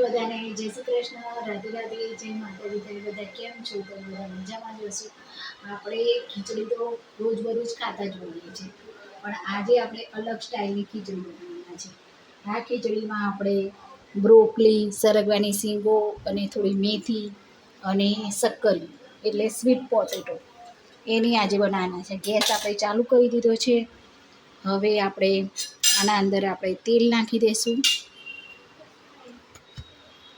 બધાને જય શ્રી કૃષ્ણ, રાધે રાધે, જય માતાજી. તમે બધા કેમ છો? તમે બધા મજામાં જ હશો. આપણે ખીચડી તો રોજબરોજ ખાતા જ હોઈએ છીએ, પણ આજે આપણે અલગ સ્ટાઇલની ખીચડી બનાવવાના છે. આ ખીચડીમાં આપણે બ્રોકલી, સરગવાની શીંગો અને થોડી મેથી અને શક્કરી એટલે સ્વીટ પોટેટો એની આજે બનાવવાના છે. ગેસ આપણે ચાલુ કરી દીધો છે. હવે આપણે આના અંદર આપણે તેલ નાખી દઈશું.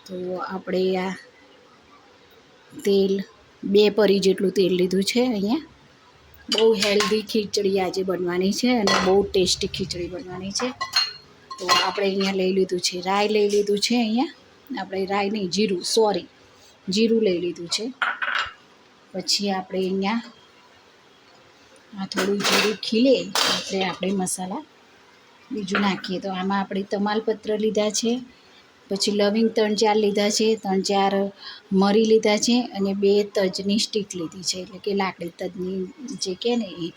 તો આપણે આ તેલ 2 પરી જેટલું તેલ લીધું છે. અહીંયા બહુ હેલ્ધી ખીચડી આજે બનવાની છે અને બહુ ટેસ્ટી ખીચડી બનવાની છે. તો આપણે અહીંયા લઈ લીધું છે રાઈ લઈ લીધું છે. અહીંયા આપણે રાઈ નહીં, જીરું લઈ લીધું છે. પછી આપણે અહીંયા આ થોડું જીરું ખીલે એટલે આપણે મસાલા બીજું નાખીએ. તો આમાં આપણે તમાલપત્ર લીધા છે, પછી લવિંગ 3-4 લીધા છે, 3-4 મરી લીધા છે અને 2 તજની સ્ટીક લીધી છે, એટલે કે લાકડી તજની જે કહે ને એ.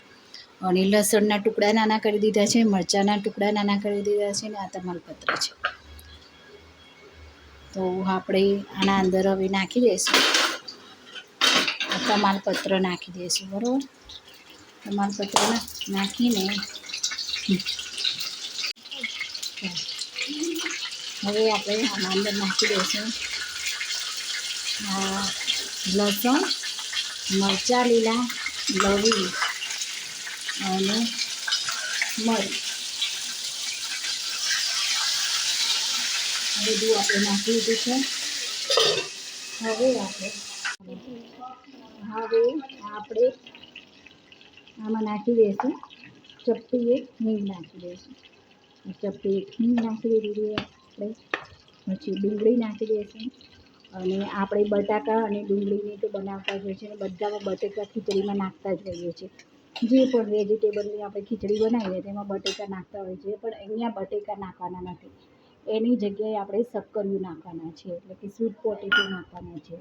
અને લસણના ટુકડા નાના કરી દીધા છે, મરચાંના ટુકડા નાના કરી દીધા છે અને આ તમાલપત્ર છે. તો આપણે આના અંદર હવે નાખી દઈશું. આ તમાલપત્ર નાખી દઈશું, બરાબર. તમાલપત્ર નાખીને હવે આપણે આના અંદર નાખી દઈશું લસણ, મરચાં લીલા, લવિંગ અને મરી બધું આપણે નાખી દીધું છે. હવે આપણે આમાં નાખી દઈશું ચપટી 1 હિંગ નાખી દઈશું. ચપટી 1 હિંગ નાખી દીધી આપણે. પછી ડુંગળી નાખી દઈશું. અને આપણે બટાકા અને ડુંગળીની તો બનાવતા જ હોય છે અને બધામાં બટેકા ખીચડીમાં નાખતા જ હોઈએ છીએ. જે પણ વેજીટેબલની આપણે ખીચડી બનાવીએ તેમાં બટેકા નાખતા હોઈએ છીએ, પણ અહીંયા બટેકા નાખવાના નથી. એની જગ્યાએ આપણે શક્કરિયું નાખવાના છે, એટલે કે સ્વીટ પોટેટો નાખવાના છે.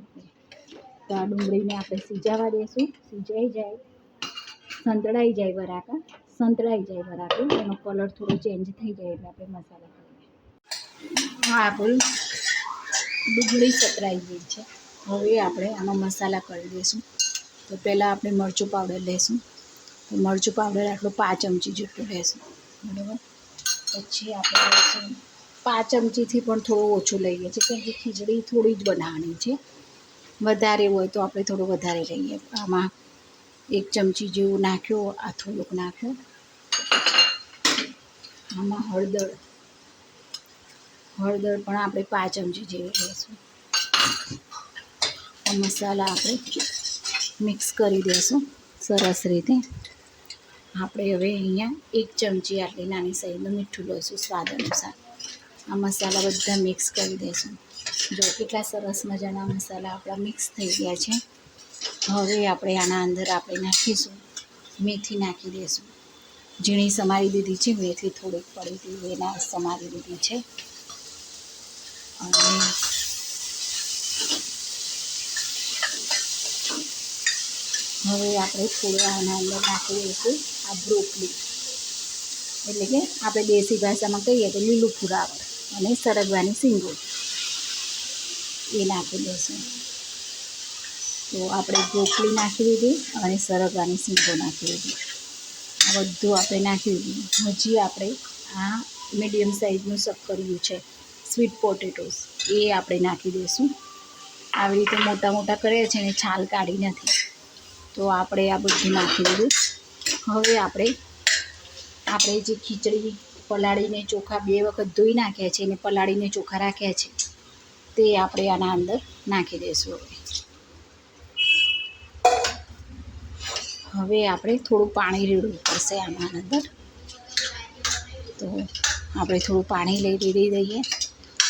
તો આ ડુંગળીને આપણે સિજાવા દઈશું. સિજાઈ જાય, સંતળાઈ જાય બરાબર, એનો કલર થોડો ચેન્જ થઈ જાય એટલે આપણે મસાલા કરીએ. હા, આપણું ડુંગળી સતરાઈ ગઈ છે. હવે આપણે આમાં મસાલા કરી દઈશું. તો પહેલાં આપણે મરચું પાવડર લઈશું. તો મરચું પાવડર આટલો 5 ચમચી જેટલું લઈશું, બરાબર. પછી આપણે લઈશું 5 ચમચીથી પણ થોડું ઓછું લઈએ છીએ, કેમ કે ખીચડી થોડી જ બનાવવાની છે. વધારે હોય તો આપણે થોડું વધારે લઈએ. આમાં 1 ચમચી જેવું નાખ્યો, આ થોડુંક નાખ્યો. આમાં હળદર પણ આપણે 5 ચમચી જેવી લઈશું. આ મસાલા આપણે મિક્સ કરી દઈશું સરસ રીતે. આપણે હવે અહીંયા 1 ચમચી આટલી નાની સાઈઝનું મીઠું લઈશું સ્વાદ અનુસાર. આ મસાલા બધા મિક્સ કરી દઈશું. જો કેટલા સરસ મજાના મસાલા આપણા મિક્સ થઈ ગયા છે. હવે આપણે આના અંદર આપણે નાખીશું મેથી નાખી દઈશું. ઝીણી સમારી દીધી છે, મેથી થોડીક પડી હતી એના સમારી દીધી છે. અને હવે આપણે થોડું આના અંદર નાખી દઈશું આ બ્રોકલી, એટલે કે આપણે દેશી ભાષામાં કહીએ તો લીલું ફુલાવર અને સરગવાની શીંગો એ નાખી દઈશું. તો આપણે બ્રોકલી નાખી દીધી અને સરગવાની શીંગો નાખી દીધી. આ બધું આપણે નાખી દીધું. હજી આપણે આ મીડિયમ સાઇઝનું શક્કરિયું છે, સ્વીટ પોટેટોસ, એ આપણે નાખી દઈશું. આવી રીતે મોટા મોટા કર્યા છે ને છાલ કાઢી નથી. તો આપણે આ બધું નાખી દીધું. હવે આપણે જે ખીચડી પલાળીને ચોખા 2 વખત ધોઈ નાખ્યા છે અને પલાળીને ચોખા રાખ્યા છે તે આપણે આના અંદર નાખી દઈશું. હવે આપણે થોડું પાણી રેડવું પડશે આના અંદર. તો આપણે થોડું પાણી લઈ દઈએ.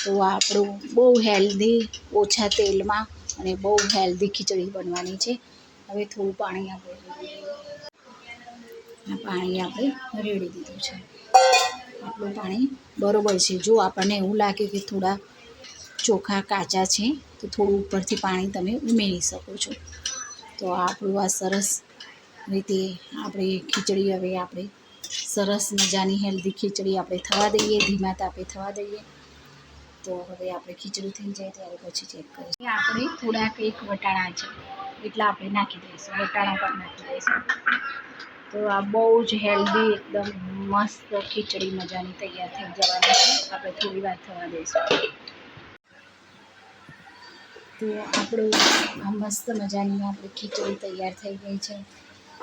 તો આપણું બહુ હેલ્ધી, ઓછા તેલમાં અને બહુ હેલ્ધી ખીચડી બનવાની છે. હવે થોડું પાણી આપણે રેડી દીધું છે. આટલું પાણી બરાબર છે. જો આપણને એવું લાગે કે થોડા ચોખા કાચા છે તો થોડું ઉપરથી પાણી તમે ઉમેરી શકો છો. તો આપણું આ સરસ રીતે આપણે ખીચડી હવે આપણે સરસ મજાની હેલ્ધી ખીચડી આપણે થવા દઈએ, ધીમા તાપે થવા દઈએ. તો હવે આપણે ખીચડી થઈ જાય ત્યારે પછી ચેક કરીશું. આપણે થોડાક એક વટાણા છે એટલા આપણે નાખી દઈશું, વટાણા પણ નાખી દઈશું. તો આ બહુ જ હેલ્ધી એકદમ મસ્ત ખીચડી મજાની તૈયાર થઈ જવાની છે. આપણે થોડી વાર થવા દઈશું. તો આપણું આ મસ્ત મજાની આપણે ખીચડી તૈયાર થઈ ગઈ છે.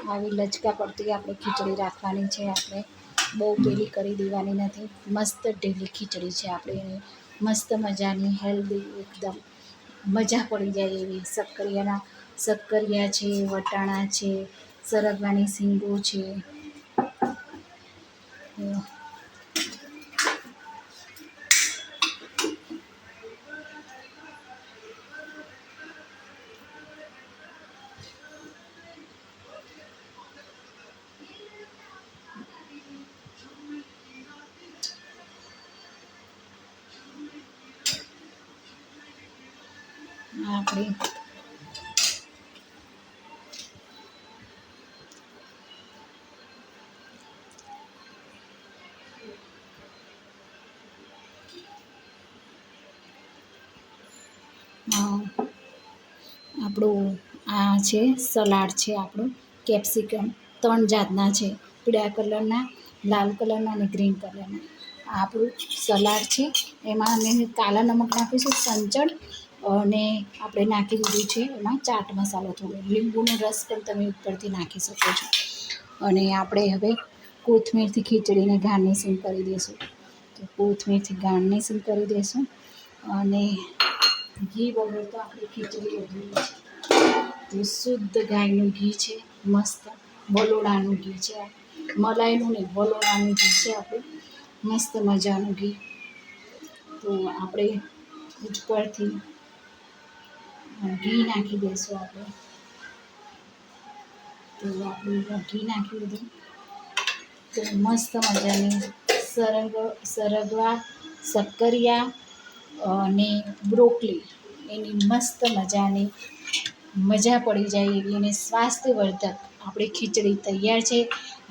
આવી લચકા પડતી આપણે ખીચડી રાખવાની છે. આપણે બહુ પેલી કરી દેવાની નથી. મસ્ત ઢીલી ખીચડી છે આપણે, મસ્ત મજાની હેલ્ધી એકદમ મજા પડી જાય એવી. શક્કરિયા છે, વટાણા છે, સરગવાની શીંગો છે. આપણે આપણું આ છે સલાડ છે, આપણું કેપ્સિકમ 3 જાતના છે, પીળા કલરના, લાલ કલરના અને ગ્રીન કલરના. આપણું સલાડ છે. એમાં અમે કાલા નમક નાખીશું, સંચળ, અને આપણે નાખી દીધું છે એમાં ચાટ મસાલો થોડો, લીંબુનો રસ પણ તમે ઉપરથી નાખી શકો છો. અને આપણે હવે કોથમીરથી ખીચડીને ગાર્નિશિંગ કરી દઈશું. તો કોથમીરથી ગાર્નિશિંગ કરી દઈશું. અને ઘી વગર તો આપણી ખીચડી અધૂરી છે. તો શુદ્ધ ગાયનું ઘી છે, મસ્ત વલોણાનું ઘી છે, મલાઈનું નહીં વલોણાનું ઘી છે આપણું, મસ્ત મજાનું ઘી. તો આપણે ઉપરથી ઘી નાખી દઈશું આપણે. તો આપણે ઘી નાખી દીધું. તો મસ્ત મજાની સરગવા, શક્કરિયા અને બ્રોકલી એની મસ્ત મજાની મજા પડી જાય એવી અને સ્વાસ્થ્યવર્ધક આપણી ખીચડી તૈયાર છે.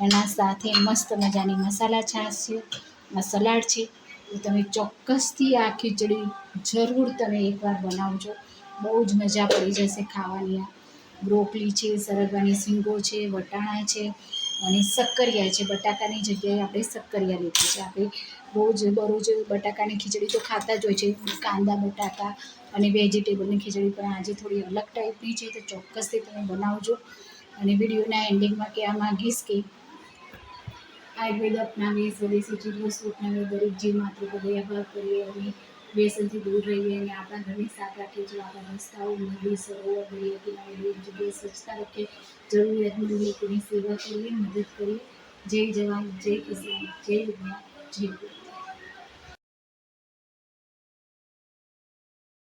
એના સાથે મસ્ત મજાની મસાલા છાશ છે, આ સલાડ છે. તો તમે ચોક્કસથી આ ખીચડી જરૂર તમે એકવાર બનાવજો, બહુ જ મજા પડી જશે ખાવાની. આ બ્રોકલી છે, સરગવાની શીંગો છે, વટાણા છે અને શક્કરિયા છે. બટાકાની જગ્યાએ આપણે શક્કરિયા લીધી છે. આપણે બરોજ બટાકાની ખીચડી તો ખાતા જ હોય છે, કાંદા બટાકા અને વેજીટેબલની ખીચડી, પણ આજે થોડી અલગ ટાઈપની છે. તો ચોક્કસથી તમે બનાવજો. અને વિડીયોના એન્ડિંગમાં કહેવા માંગીશ કે આયુર્વેદ અપનાવીએ, સ્વદેશી ચીજવસ્તુ અપનાવીએ, દરેક જીવ માત્ર દયાભાવ કરીએ અને વ્યસનથી દૂર રહીએ અને આપણા ઘરની સાફ રાખીએ. જો આપણા રસ્તાઓ, નદી, સરોવર, દરિયા કિનારે દરેક જગ્યાએ સ્વચ્છતા રાખીએ, જરૂરિયાતમંદ લોકોની સેવા કરીએ, મદદ કરીએ. જય જવાન, જય કિસાન, જય વિજ્ઞાન, જય